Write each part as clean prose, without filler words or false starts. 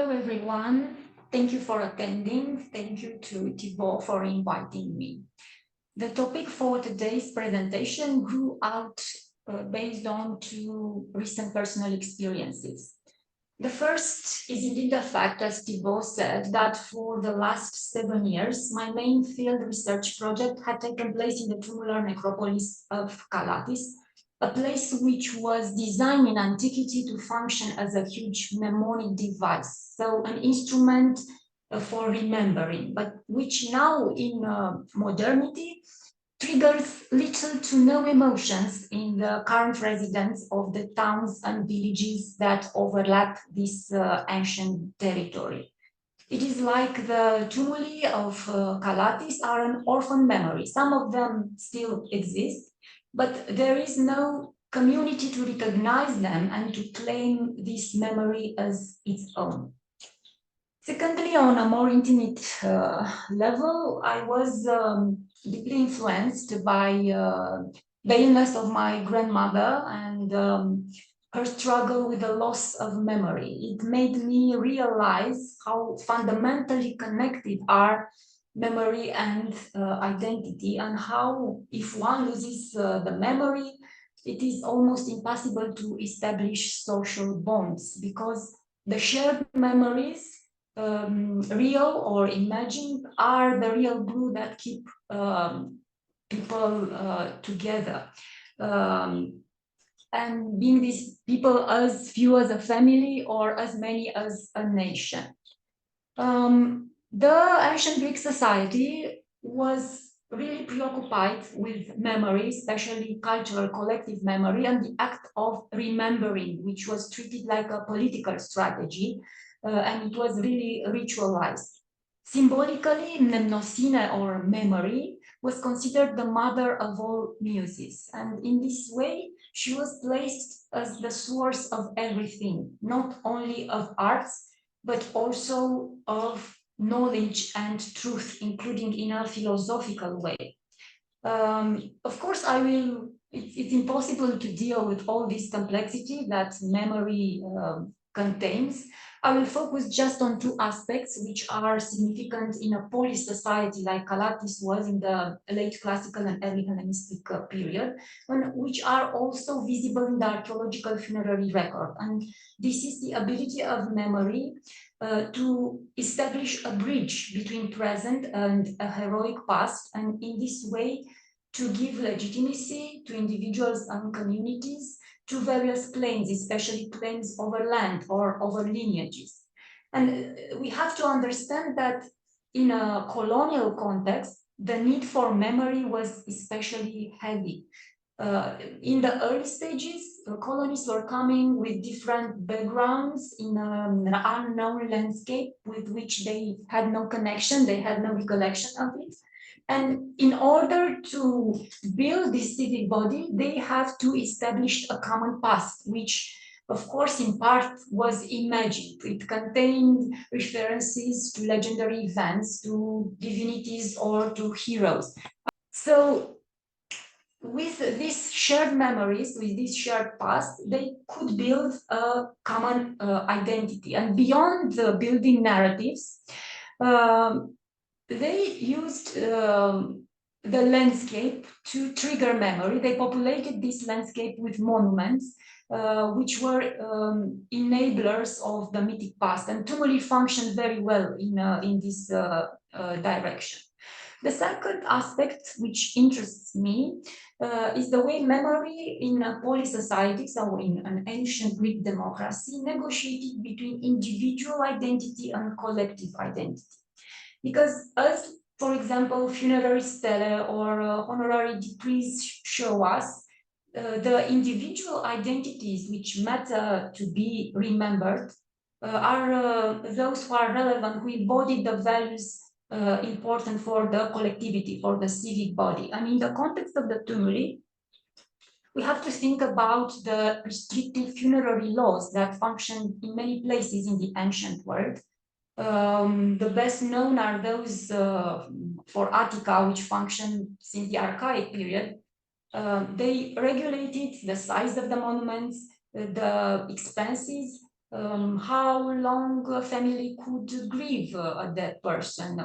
Hello, everyone. Thank you for attending. Thank you to Thibault for inviting me. The topic for today's presentation grew out based on two recent personal experiences. The first is indeed the fact, as Thibault said, that for the last 7 years, my main field research project had taken place in the tumular necropolis of Callatis, a place which was designed in antiquity to function as a huge mnemonic device, so an instrument for remembering, but which now in modernity triggers little to no emotions in the current residents of the towns and villages that overlap this ancient territory. It is like the tumuli of Callatis are an orphan memory. Some of them still exist, but there is no community to recognize them and to claim this memory as its own. Secondly, on a more intimate level, I was deeply influenced by the illness of my grandmother and her struggle with the loss of memory. It made me realize how fundamentally connected are memory and identity, and how if one loses the memory, it is almost impossible to establish social bonds, because the shared memories, real or imagined, are the real glue that keep people together. And being these people as few as a family or as many as a nation. The ancient Greek society was really preoccupied with memory, especially cultural collective memory, and the act of remembering, which was treated like a political strategy, and it was really ritualized. Symbolically, mnemosine, or memory, was considered the mother of all muses, and in this way, she was placed as the source of everything, not only of arts, but also of knowledge and truth, including in a philosophical way. Of course, it's impossible to deal with all this complexity that memory contains. I will focus just on two aspects which are significant in a polis society like Callatis was in the late classical and early Hellenistic period, which are also visible in the archaeological funerary record. And this is the ability of memory to establish a bridge between present and a heroic past, and in this way to give legitimacy to individuals and communities to various claims, especially claims over land or over lineages. And we have to understand that in a colonial context, the need for memory was especially heavy. In the early stages, colonists were coming with different backgrounds in an unknown landscape with which they had no connection, they had no recollection of it. And in order to build this civic body, they have to establish a common past, which of course in part was imagined. It contained references to legendary events, to divinities, or to heroes. So with these shared memories, with this shared past, they could build a common identity. And beyond the building narratives, they used the landscape to trigger memory. They populated this landscape with monuments, which were enablers of the mythic past, and tumuli functioned very well in this direction. The second aspect which interests me is the way memory in a polis society, so in an ancient Greek democracy, negotiated between individual identity and collective identity. Because as, for example, funerary stele or honorary decrees show us, the individual identities which matter to be remembered are those who are relevant, who embody the values important for the collectivity, for the civic body. And in the context of the tumuli, we have to think about the restrictive funerary laws that function in many places in the ancient world. The best known are those for Attica, which function since the archaic period. They regulated the size of the monuments, the expenses, how long a family could grieve a dead person,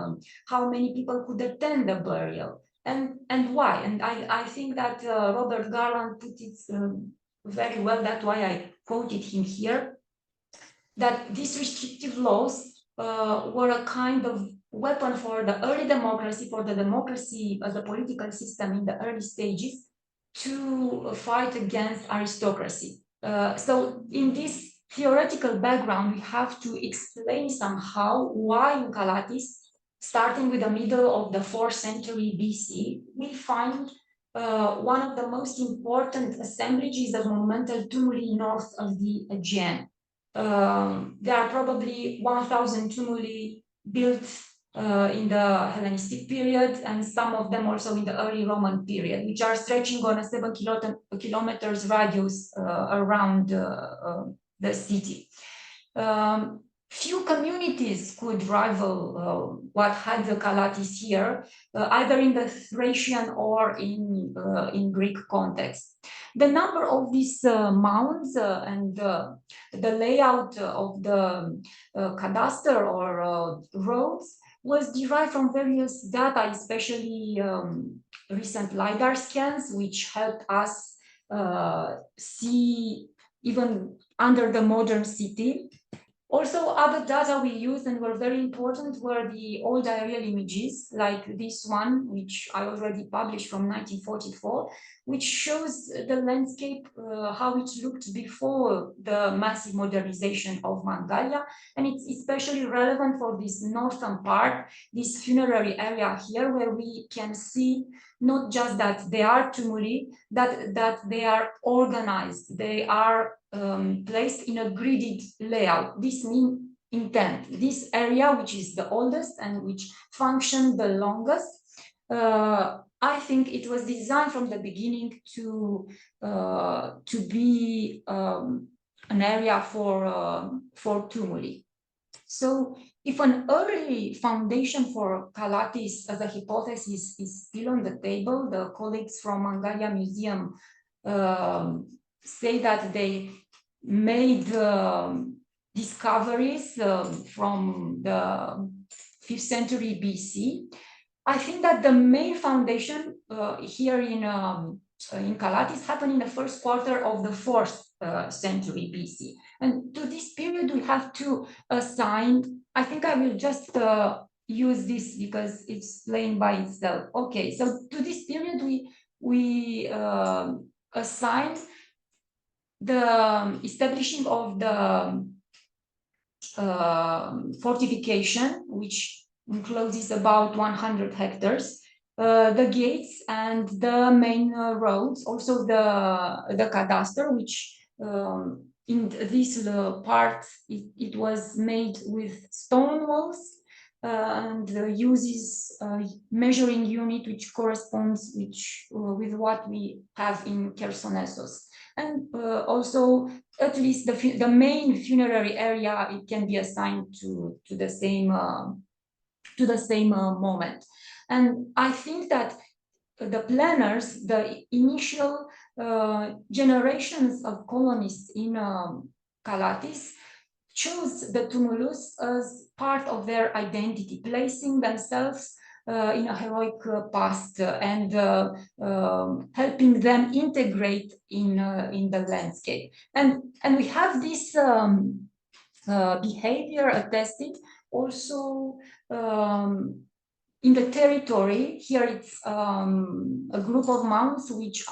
how many people could attend the burial, and why. And I think that Robert Garland put it very well. That's why I quoted him here, that these restrictive laws were a kind of weapon for the early democracy, for the democracy as a political system in the early stages, to fight against aristocracy. So in this theoretical background, we have to explain somehow why in Callatis, starting with the middle of the 4th century BC, we find one of the most important assemblages of monumental tumuli north of the Aegean. There are probably 1,000 tumuli built in the Hellenistic period, and some of them also in the early Roman period, which are stretching on a 7 kilometers radius around the city. Few communities could rival what had the Callatis here, either in the Thracian or in Greek context. The number of these mounds and the layout of the cadastre or roads was derived from various data, especially recent LiDAR scans, which helped us see even under the modern city. Also, other data we used and were very important were the old aerial images, like this one, which I already published from 1944, which shows the landscape, how it looked before the massive modernization of Mangalia. And it's especially relevant for this northern part, this funerary area here, where we can see not just that they are tumuli, that they are organized, they are placed in a gridded layout. This means intent. This area, which is the oldest and which functioned the longest, I think it was designed from the beginning to be an area for tumuli. So if an early foundation for Callatis as a hypothesis is still on the table, the colleagues from Mangalia Museum say that they made discoveries from the 5th century BC. I think that the main foundation here in Callatis happened in the first quarter of the 4th century BC. And to this period, we have to assign, I think I will just use this because it's plain by itself. Okay, so to this period, we assigned the establishing of the fortification, which encloses about 100 hectares, the gates and the main roads, also the cadastre, which in this part, it was made with stone walls and uses measuring unit which corresponds with what we have in Chersonesos. And also, at least the main funerary area, it can be assigned to the same moment. And I think that the planners, the initial generations of colonists in Callatis, chose the tumulus as part of their identity, placing themselves in a heroic past and helping them integrate in the landscape. And we have this behavior attested also in the territory. Here it's a group of mounds which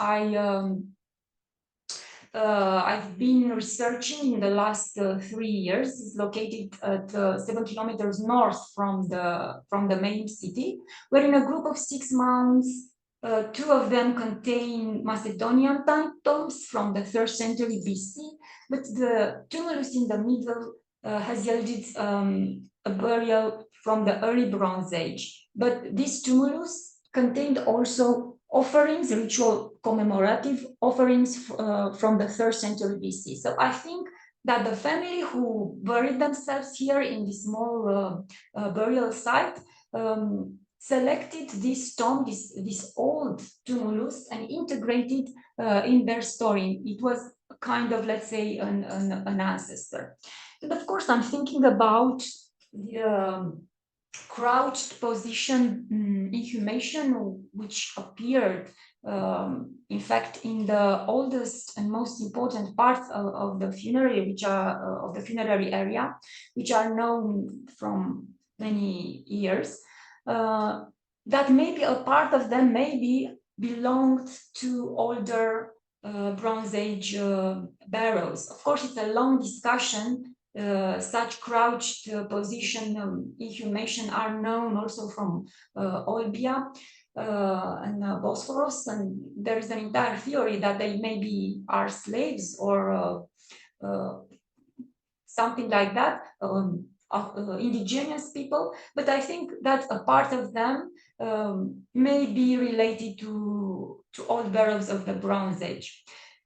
I've been researching in the last 3 years. It's located at 7 kilometers north from the main city. We're in a group of 6 mounds. 2 of them contain Macedonian tombs from the 3rd century BC, but the tumulus in the middle has yielded a burial from the early Bronze Age. But this tumulus contained also offerings, ritual commemorative offerings from the 3rd century BC. So I think that the family who buried themselves here in this small burial site selected this tomb, this old tumulus, and integrated in their story. It was kind of, let's say, an ancestor. And of course, I'm thinking about the crouched position inhumation, which appeared, in fact, in the oldest and most important parts of the funerary, which are of the funerary area, which are known from many years. That maybe a part of them maybe belonged to older Bronze Age barrows. Of course, it's a long discussion. Such crouched position inhumation are known also from Olbia and Bosphorus, and there is an entire theory that they maybe are slaves or something like that, indigenous people. But I think that a part of them may be related to old barrows of the Bronze Age.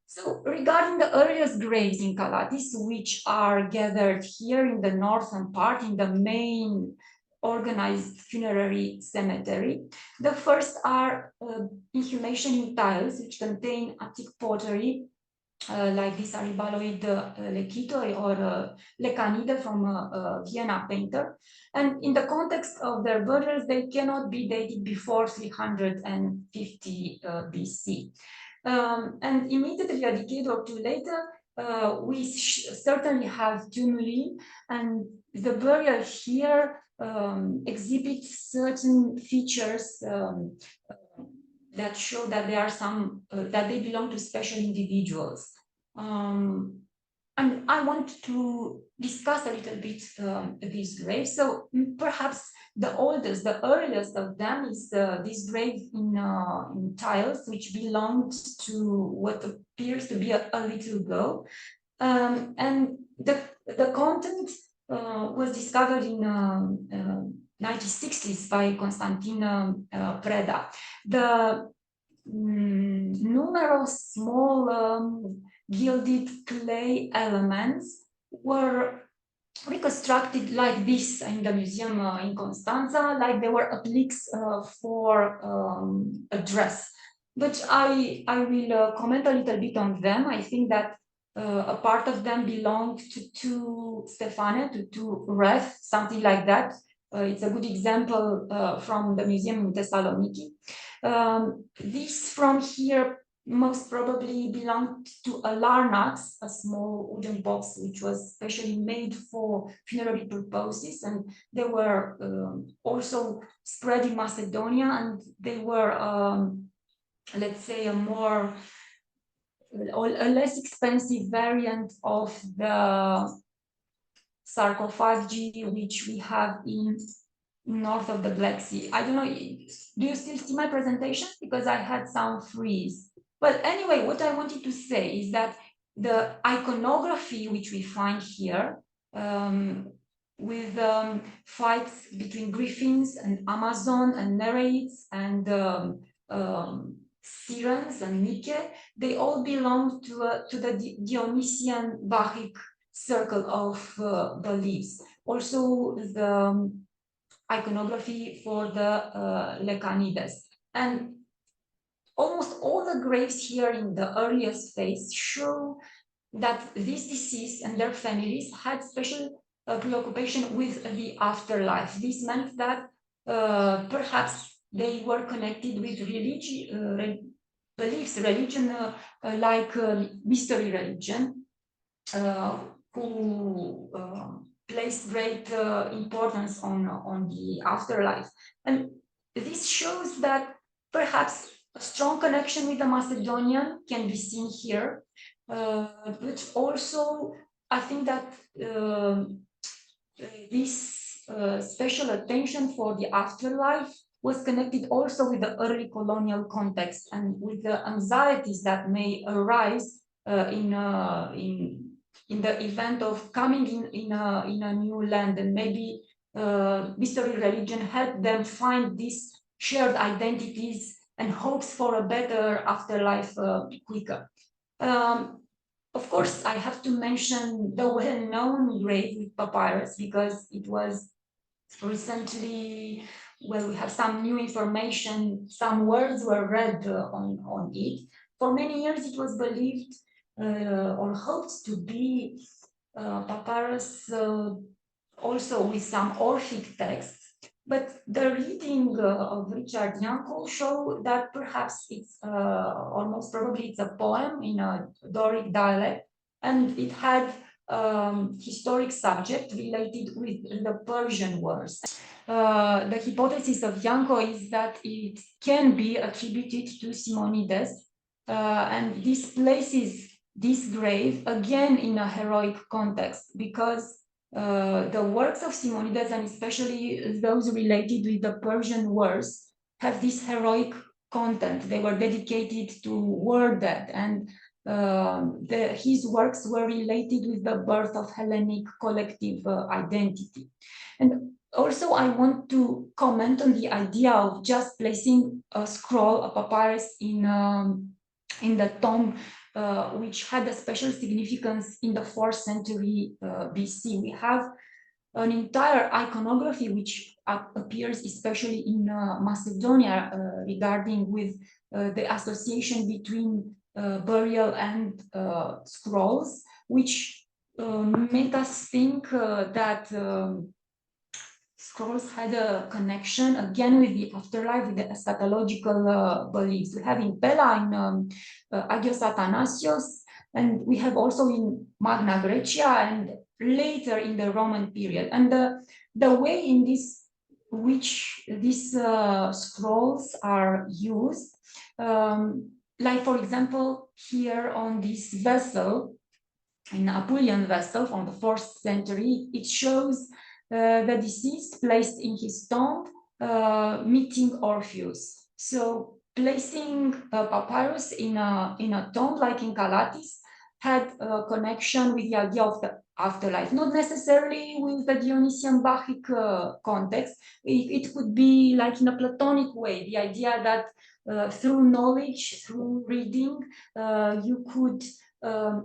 So regarding the earliest graves in Callatis, which are gathered here in the northern part, in the main organized funerary cemetery, the first are inhumation in tiles, which contain Attic pottery, like this Aribaloid Lechito or Lecanide from Vienna painter. And in the context of their burials, they cannot be dated before 350 BC. And immediately a decade or two later, we certainly have tumuli, and the burial here exhibits certain features that show that there are some that they belong to special individuals. And I want to discuss a little bit these graves. So perhaps the oldest, the earliest of them is this grave in tiles, which belonged to what appears to be a little girl. And the content was discovered in 1960s by Constantin Preda. The numerous small gilded clay elements were reconstructed like this in the museum in Constanza, like they were appliques for a dress. But I will comment a little bit on them. I think that a part of them belonged to Stefane, to Ref, something like that. It's a good example from the museum in Thessaloniki. This from here most probably belonged to a larnax, a small wooden box which was specially made for funerary purposes, and they were also spread in Macedonia, and they were, let's say, a less expensive variant of the sarcophagi which we have in north of the Black Sea. I don't know, do you still see my presentation? Because I had some freeze. But anyway, what I wanted to say is that the iconography which we find here with fights between griffins and Amazon and Nereids and Sirens and Nike, they all belong to the Dionysian Bacchic circle of beliefs. Also the iconography for the Lecanides. And almost all the graves here in the earliest phase show that these deceased and their families had special preoccupation with the afterlife. This meant that perhaps they were connected with beliefs, religion, like mystery religion, who placed great importance on the afterlife. And this shows that perhaps a strong connection with the Macedonian can be seen here, but also I think that this special attention for the afterlife was connected also with the early colonial context and with the anxieties that may arise in the event of coming in a new land, and maybe mystery religion helped them find these shared identities and hopes for a better afterlife quicker. Of course, I have to mention the well-known grave with papyrus because it was recently, well, we have some new information, some words were read on it. For many years, it was believed or hoped to be papyrus also with some Orphic texts. But the reading of Richard Jankel show that perhaps it's almost probably it's a poem in a Doric dialect, and it had historic subject related with the Persian wars. The hypothesis of Janko is that it can be attributed to Simonides, and this places this grave again in a heroic context, because the works of Simonides, and especially those related with the Persian wars, have this heroic content. They were dedicated to war dead, and his works were related with the birth of Hellenic collective identity. And also, I want to comment on the idea of just placing a scroll, a papyrus, in the tomb, which had a special significance in the 4th century BC. We have an entire iconography which appears especially in Macedonia regarding with the association between burial and scrolls, which make us think that scrolls had a connection again with the afterlife, with the eschatological beliefs. We have in Pella, in Agios Athanasios, and we have also in Magna Graecia and later in the Roman period. And the way in which these scrolls are used, like for example, here on this vessel, an Apulian vessel from the 4th century, it shows the deceased placed in his tomb, meeting Orpheus. So placing a papyrus in a tomb, like in Callatis, had a connection with the idea of the afterlife, not necessarily with the Dionysian Bacchic context. It could be like in a Platonic way, the idea that through knowledge, through reading, you could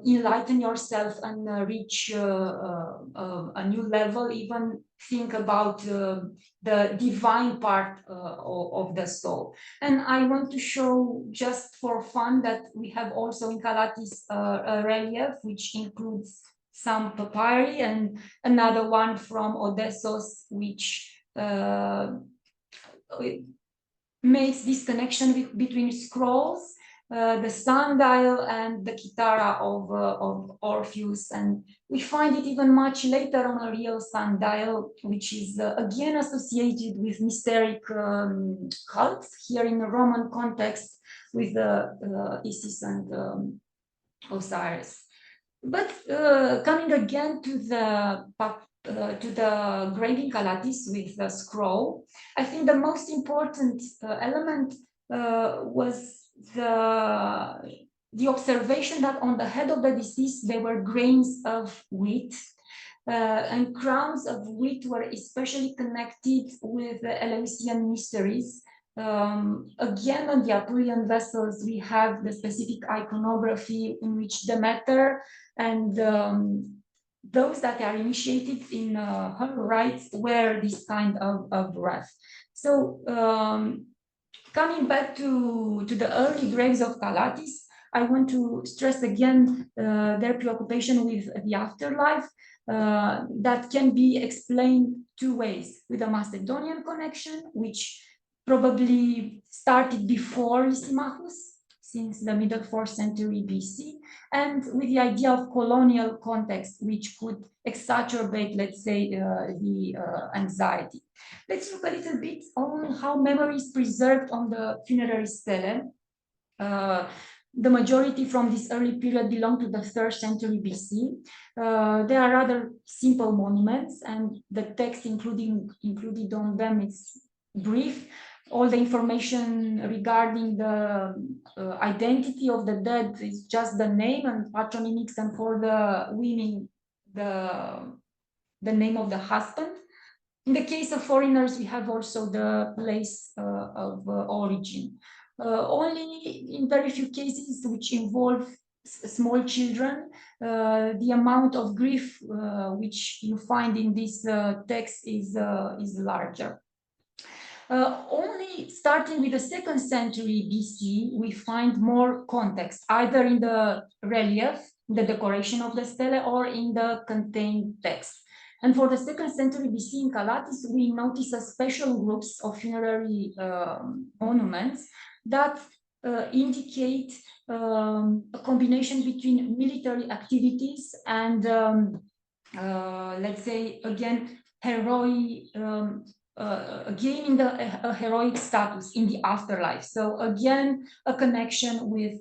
enlighten yourself and reach a new level, even think about the divine part of the soul. And I want to show, just for fun, that we have also in Callatis a relief which includes some papyri, and another one from Odessos, which makes this connection between scrolls, the sundial, and the Kitara of Orpheus. And we find it even much later on a real sundial, which is again associated with Mysteric cults, here in the Roman context with Isis and Osiris. But coming again to the grading Callatis with the scroll, I think the most important element was the observation that on the head of the deceased there were grains of wheat, and crowns of wheat were especially connected with the Eleusinian mysteries. Again, on the Apulian vessels, we have the specific iconography in which Demeter and those that are initiated in her rites wear this kind of wreath. So coming back to the early graves of Callatis, I want to stress again their preoccupation with the afterlife that can be explained two ways: with a Macedonian connection, which probably started before Lysimachus, since the middle 4th century BC, and with the idea of colonial context, which could exacerbate, let's say, the anxiety. Let's look a little bit on how memory is preserved on the funerary stele. The majority from this early period belong to the 3rd century BC. There are rather simple monuments, and the text included on them is brief. All the information regarding the identity of the dead is just the name and patronymics, and for the women, the name of the husband. In the case of foreigners, we have also the place of origin. Only in very few cases which involve small children, the amount of grief which you find in this text is larger. Only starting with the 2nd century BC, we find more context, either in the relief, the decoration of the stele, or in the contained text. And for the 2nd century BC in Callatis, we notice a special groups of funerary monuments that indicate a combination between military activities and, let's say, again, heroic, gaining a heroic status in the afterlife. So again, a connection with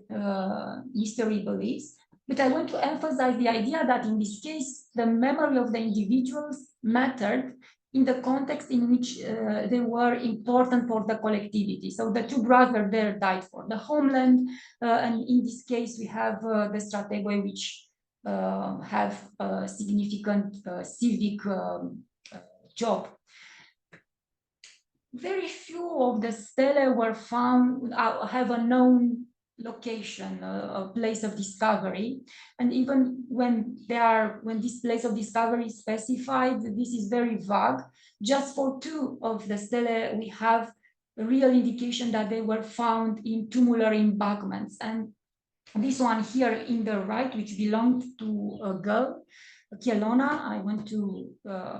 history beliefs. But I want to emphasize the idea that in this case, the memory of the individuals mattered in the context in which they were important for the collectivity. So the 2 brothers there died for the homeland, and in this case, we have the strategoi which have a significant civic job. Very few of the stelae were found, have a known location, a place of discovery, and even when this place of discovery is specified, this is very vague. Just for 2 of the stelae, we have a real indication that they were found in tumular embankments, and this one here in the right, which belonged to a girl, Chelona, I want to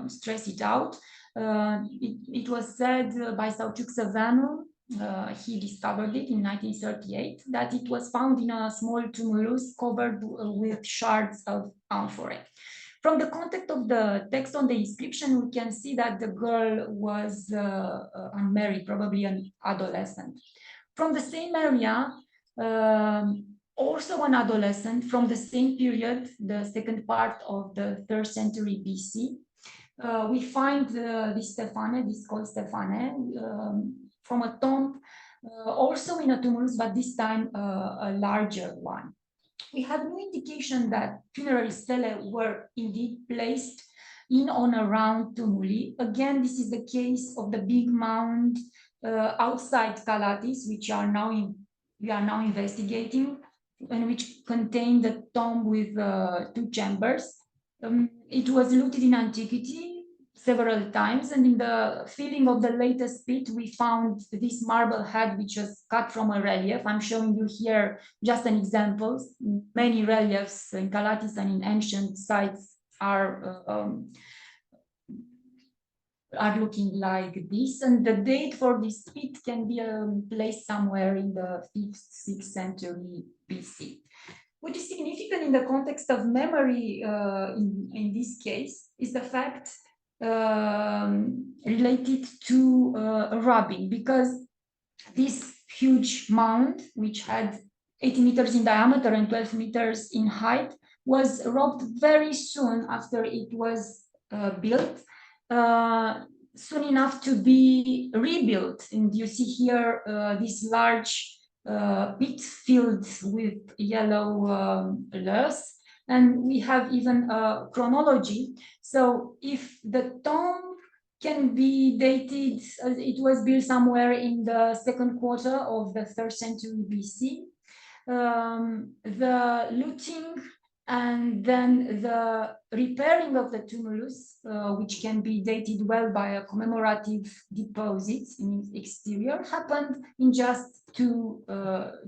stress it out. It was said by Sauciuc Săveanu, he discovered it in 1938, that it was found in a small tumulus covered with shards of amphora. From the context of the text on the inscription, we can see that the girl was unmarried, probably an adolescent. From the same area, also an adolescent from the same period, the second part of the 3rd century BC, we find this Stefane, this called Stefane, from a tomb, also in a tumulus, but this time a larger one. We have no indication that funerary stelae were indeed placed in or around tumuli. Again, this is the case of the big mound outside Callatis, which we are now investigating, and which contained the tomb with 2 chambers. It was looted in antiquity several times, and in the filling of the latest pit, we found this marble head, which was cut from a relief. I'm showing you here just an example. Many reliefs in Callatis and in ancient sites are looking like this, and the date for this pit can be placed somewhere in the 5th, 6th century BC. What is significant in the context of memory in this case is the fact related to robbing, because this huge mound, which had 80 meters in diameter and 12 meters in height, was robbed very soon after it was built, soon enough to be rebuilt. And you see here this large pit filled with yellow earth, and we have even a chronology. So if the tomb can be dated, it was built somewhere in the 2nd quarter of the 3rd century BC. The looting and then the repairing of the tumulus, which can be dated well by a commemorative deposit in its exterior, happened in just 2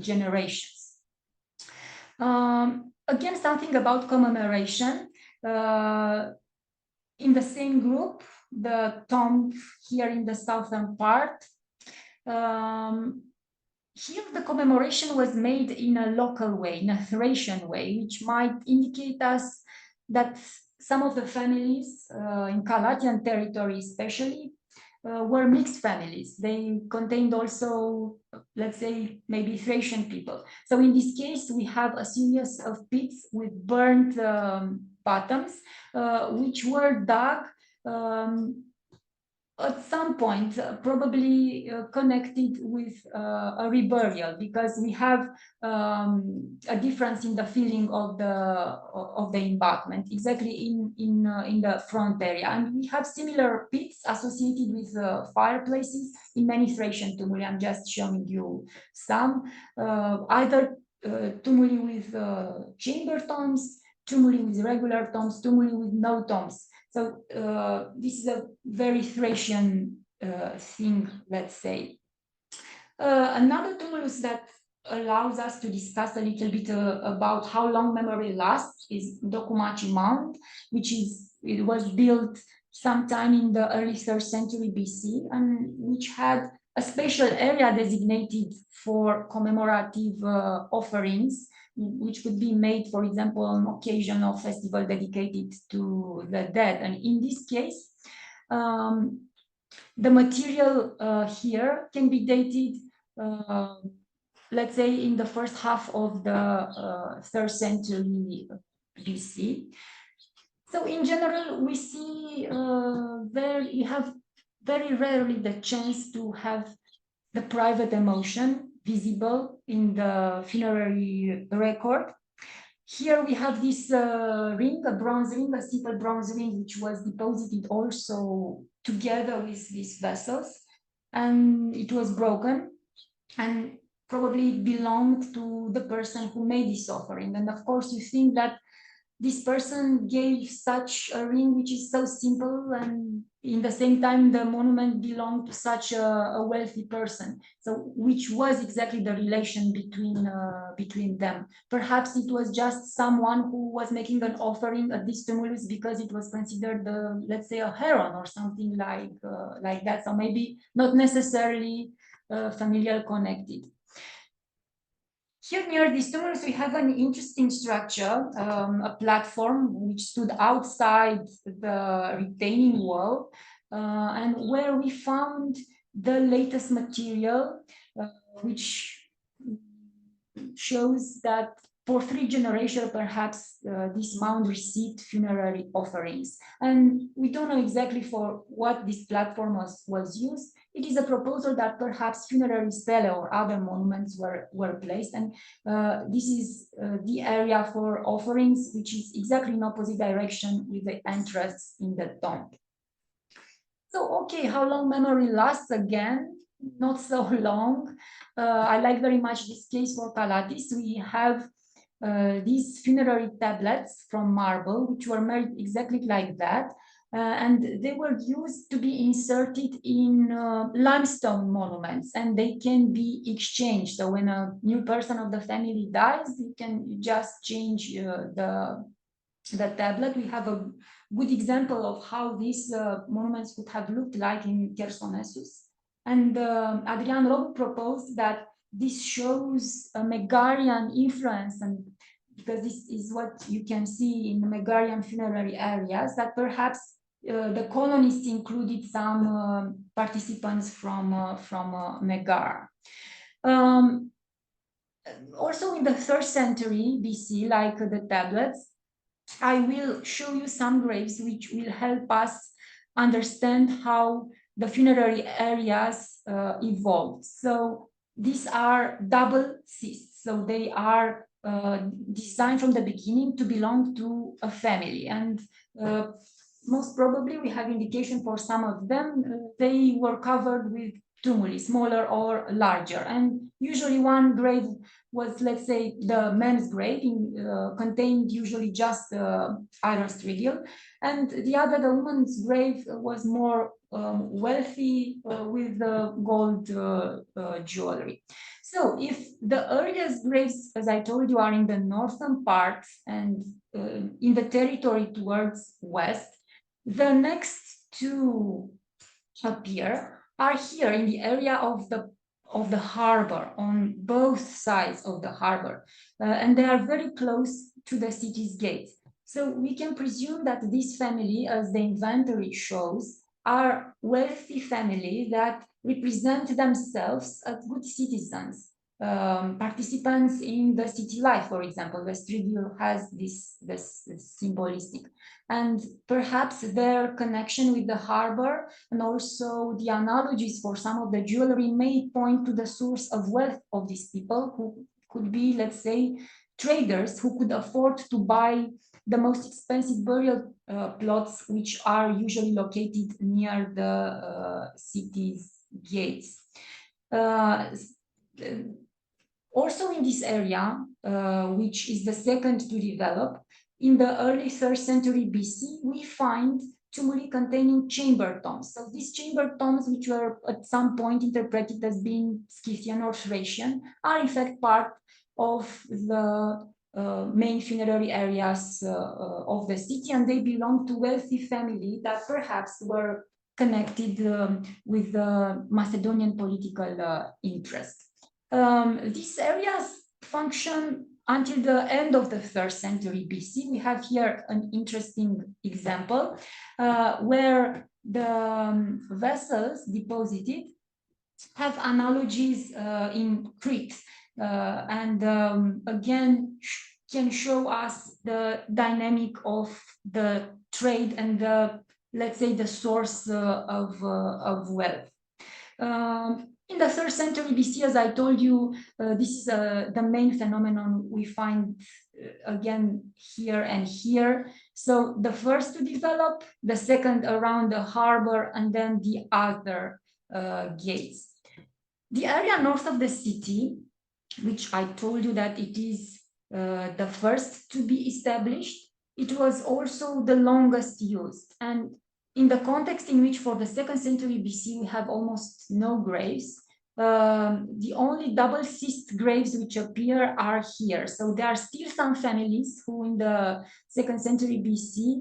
generations. Again, something about commemoration. In the same group, the tomb here in the southern part, here the commemoration was made in a local way, in a Thracian way, which might indicate us that some of the families in Calatian territory especially were mixed families. They contained also, let's say, maybe Thracian people. So in this case, we have a series of pits with burnt bottoms, which were dug at some point, probably connected with a reburial, because we have a difference in the filling of the embankment, exactly in the front area, and we have similar pits associated with fireplaces in many Thracian tumuli. I'm just showing you some, either tumuli with chamber tombs, tumuli with regular tombs, tumuli with no tombs. So this is a very Thracian thing, let's say. Another tumulus that allows us to discuss a little bit about how long memory lasts is Dokumachi Mound, it was built sometime in the early 3rd century BC, and which had a special area designated for commemorative offerings, which could be made, for example, on occasion of festival dedicated to the dead. And in this case, the material here can be dated, let's say, in the first half of the 3rd century BC. So in general, we see you have very rarely the chance to have the private emotion visible in the funerary record. Here we have this ring, a bronze ring, a simple bronze ring, which was deposited also together with these vessels, and it was broken, and probably belonged to the person who made this offering. And of course, you think that this person gave such a ring which is so simple, and in the same time the monument belonged to such a wealthy person. So which was exactly the relation between them? Perhaps it was just someone who was making an offering at this tumulus because it was considered, let's say, a heron or something like that. So maybe not necessarily familial connected. Here near this tumulus, we have an interesting structure, a platform which stood outside the retaining wall, and where we found the latest material, which shows that for 3 generations, perhaps this mound received funerary offerings. And we don't know exactly for what this platform was used. It is a proposal that perhaps funerary stele or other monuments were placed. And this is the area for offerings, which is exactly in opposite direction with the entrance in the tomb. So, okay, how long memory lasts again? Not so long. I like very much this case for Callatis. We have these funerary tablets from marble, which were made exactly like that. And they were used to be inserted in limestone monuments, and they can be exchanged. So when a new person of the family dies, you can just change the tablet. We have a good example of how these monuments could have looked like in Chersonesus. And Adrian Rob proposed that this shows a Megarian influence, and because this is what you can see in the Megarian funerary areas, that perhaps the colonists included some participants from Megar. Also in the 3rd century BC, like the tablets, I will show you some graves which will help us understand how the funerary areas evolved. So these are double cysts. So they are designed from the beginning to belong to a family. And most probably we have indication for some of them. They were covered with tumuli, smaller or larger. And usually one grave was, let's say, the man's grave, contained usually just iron strigil, and the other, the woman's grave, was more wealthy with gold jewelry. So if the earliest graves, as I told you, are in the northern part and in the territory towards west, the next 2 appear are here in the area of the harbor, on both sides of the harbor, and they are very close to the city's gates. So we can presume that this family, as the inventory shows, are wealthy family that represent themselves as good citizens, participants in the city life. For example, the strigil has this symbolistic, and perhaps their connection with the harbor and also the analogies for some of the jewelry may point to the source of wealth of these people, who could be, let's say, traders who could afford to buy the most expensive burial plots, which are usually located near the city's gates. Also in this area, which is the second to develop, in the early 3rd century BC, we find tumuli containing chamber tombs. So these chamber tombs, which were at some point interpreted as being Scythian or Thracian, are in fact part of the main funerary areas of the city, and they belong to wealthy families that perhaps were connected with the Macedonian political interest. These areas function until the end of the 3rd century BC. We have here an interesting example where the vessels deposited have analogies in Crete, and again can show us the dynamic of the trade and the, let's say, the source of wealth. In the 3rd century BC, as I told you, this is the main phenomenon we find again here and here. So the first to develop, the second around the harbor, and then the other gates. The area north of the city, which I told you that it is the first to be established, it was also the longest used. And in the context in which for the 2nd century BC we have almost no graves, the only double-cist graves which appear are here. So there are still some families who in the 2nd century BC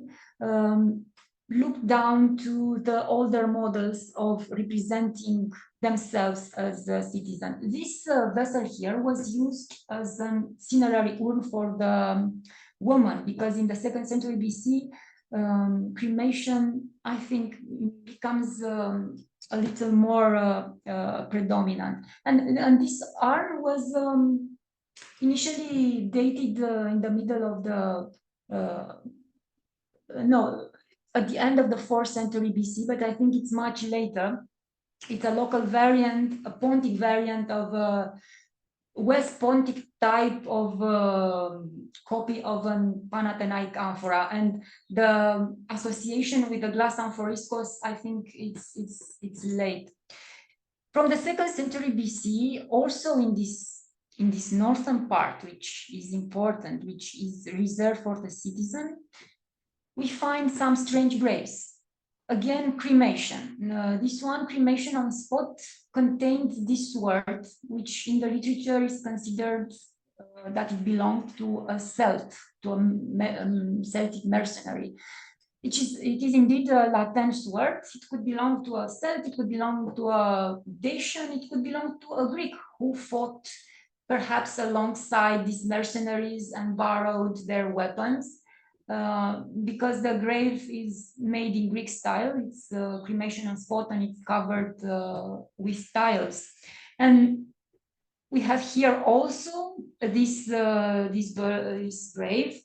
look down to the older models of representing themselves as a citizen. This vessel here was used as a cinerary urn for the woman, because in the 2nd century BC, cremation, I think, becomes a little more predominant. And this urn was initially dated in the middle of the, at the end of the 4th century BC, but I think it's much later. It's a local variant, a Pontic variant of a West Pontic type of copy of an Panathenaik amphora, and the association with the glass amphoriscos, I think it's late. From the 2nd century BC, also in this northern part, which is important, which is reserved for the citizen, we find some strange graves. Again, cremation. This one, cremation on spot, contains this word, which in the literature is considered that it belonged to a Celt, to a Celtic mercenary. It is indeed a Latin word. It could belong to a Celt, it could belong to a Dacian, it could belong to a Greek who fought perhaps alongside these mercenaries and borrowed their weapons. Because the grave is made in Greek style, it's cremation on spot, and it's covered with tiles. And we have here also this grave.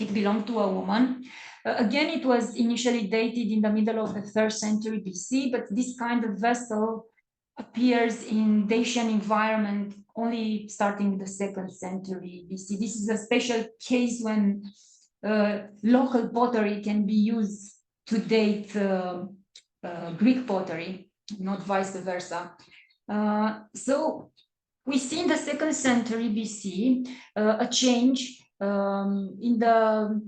It belonged to a woman. Again, it was initially dated in the middle of the 3rd century BC, but this kind of vessel appears in Dacian environment only starting the 2nd century BC. This is a special case when local pottery can be used to date Greek pottery, not vice versa. So we see in the 2nd century BC a change in the,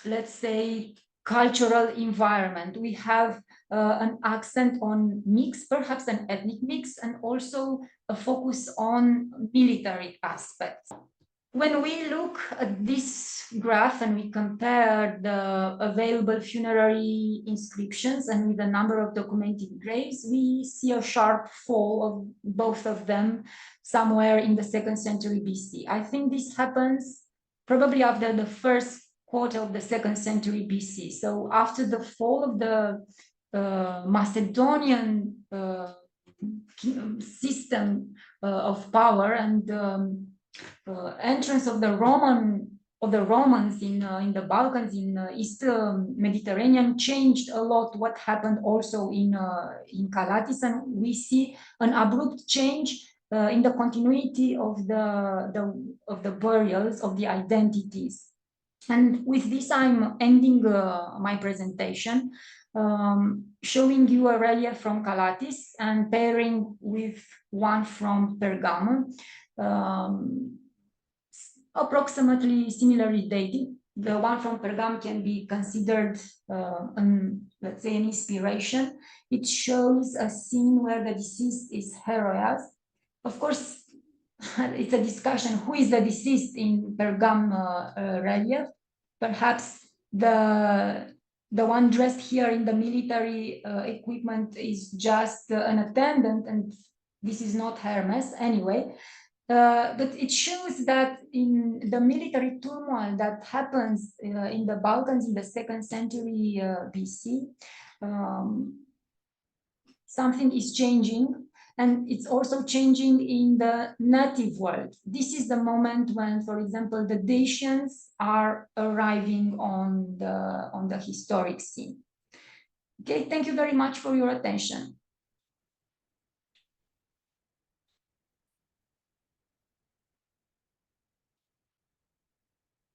let's say, cultural environment. We have an accent on mix, perhaps an ethnic mix, and also a focus on military aspects. When we look at this graph and we compare the available funerary inscriptions and with the number of documented graves, we see a sharp fall of both of them somewhere in the 2nd century BC. I think this happens probably after the 1st quarter of the 2nd century BC. So after the fall of the Macedonian system of power and entrance of the Romans in the Balkans, in East Mediterranean, changed a lot what happened also in Callatis, and we see an abrupt change in the continuity of the burials, of the identities. And with this, I'm ending my presentation, showing you a relief from Callatis and pairing with one from Pergamon. Approximately similarly dated, the one from Pergam can be considered, let's say, an inspiration. It shows a scene where the deceased is Heroias. Of course, it's a discussion who is the deceased in Pergam relief. Perhaps the one dressed here in the military equipment is just an attendant, and this is not Hermes anyway. But it shows that in the military turmoil that happens in the Balkans in the 2nd century BC, something is changing, and it's also changing in the native world. This is the moment when, for example, the Dacians are arriving on the historic scene. Okay, thank you very much for your attention.